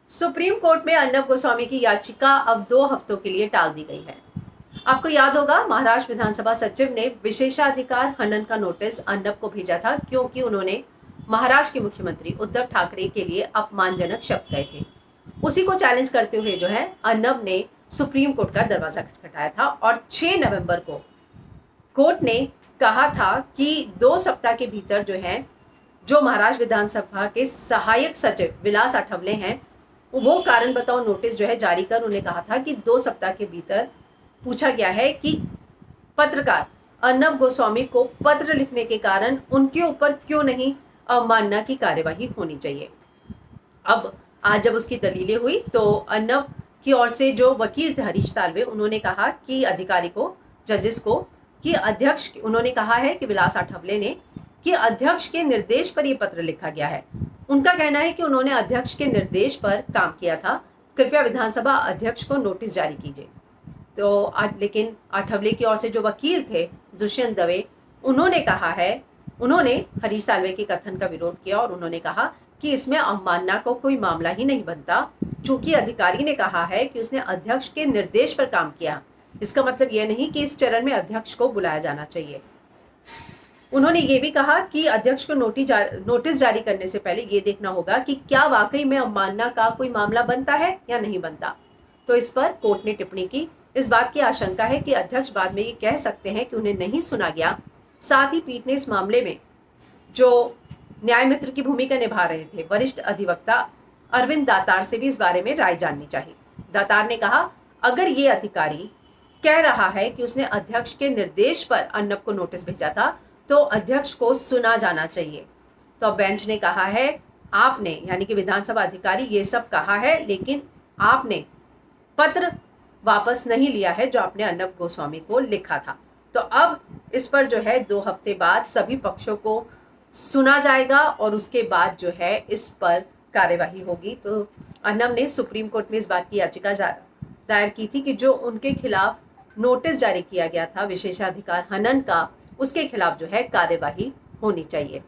Supreme court में अर्नब गोस्वामी की याचिका अब 2 हफ्तों के लिए टाल दी गई है। आपको याद होगा, महाराष्ट्र विधानसभा सचिव ने विशेषाधिकार हनन का नोटिस अर्नब को भेजा था क्योंकि उन्होंने महाराष्ट्र के मुख्यमंत्री उद्धव ठाकरे के लिए अपमानजनक शब्द कहे थे। उसी को चैलेंज करते हुए जो है अर्नब ने सुप्रीम कोर्ट का दरवाजा खटखटाया था और 6 नवंबर को कोर्ट ने कहा था कि 2 सप्ताह के भीतर जो है जो महाराष्ट्र विधानसभा के सहायक सचिव विलास आठवले हैं, वो कारण बताओ नोटिस जो है जारी कर उन्हें कहा था कि 2 सप्ताह के भीतर पूछा गया है कि पत्रकार अर्नब गोस्वामी को पत्र लिखने के कारण उनके ऊपर क्यों नहीं अवमानना की कार्यवाही होनी चाहिए। अब आज जब उसकी दलीलें हुई तो अर्नब की ओर से जो वकील थे हरीश साल्वे, उन्होंने कहा कि अधिकारी को, जजेस को, कि अध्यक्ष, उन्होंने कहा है कि विलास आठवले ने कि अध्यक्ष के निर्देश पर यह पत्र लिखा गया है। उनका कहना है कि उन्होंने अध्यक्ष के निर्देश पर काम किया था, कृपया विधानसभा अध्यक्ष को नोटिस जारी कीजिए। तो आज लेकिन आठवले की ओर से जो वकील थे दुष्यंत दवे, उन्होंने कहा है, उन्होंने हरीश साल्वे के कथन का विरोध किया और उन्होंने कहा कि इसमें अवमानना को कोई मामला ही नहीं बनता, चूंकि अधिकारी ने कहा है कि उसने अध्यक्ष के निर्देश पर काम किया। इसका मतलब यह नहीं कि इस चरण में अध्यक्ष को बुलाया जाना चाहिए। उन्होंने ये भी कहा कि अध्यक्ष को नोटिस जारी करने से पहले ये देखना होगा कि क्या वाकई में अवमानना का कोई मामला बनता है या नहीं बनता। तो इस पर कोर्ट ने टिप्पणी की। इस बात की आशंका है कि अध्यक्ष बाद में ये कह सकते हैं कि उन्हें नहीं सुना गया। साथ ही पीठ ने इस मामले में जो न्याय मित्र की भूमिका निभा रहे थे वरिष्ठ अधिवक्ता अरविंद दातार से भी इस बारे में राय जाननी चाहिए। दातार ने कहा, अगर ये अधिकारी कह रहा है कि उसने अध्यक्ष के निर्देश पर अर्नब को नोटिस भेजा था तो अध्यक्ष को सुना जाना चाहिए। तो बेंच ने कहा है, आपने यानी कि विधानसभा अधिकारी ये सब कहा है, लेकिन आपने पत्र वापस नहीं लिया है जो आपने अर्नब गोस्वामी को लिखा था। तो अब इस पर जो है 2 हफ्ते बाद सभी पक्षों को सुना जाएगा और उसके बाद जो है इस पर कार्यवाही होगी। तो अर्नब ने सुप्रीम कोर्ट में इस बात की याचिका दायर की थी कि जो उनके खिलाफ नोटिस जारी किया गया था विशेषाधिकार हनन का, उसके खिलाफ जो है कार्यवाही होनी चाहिए।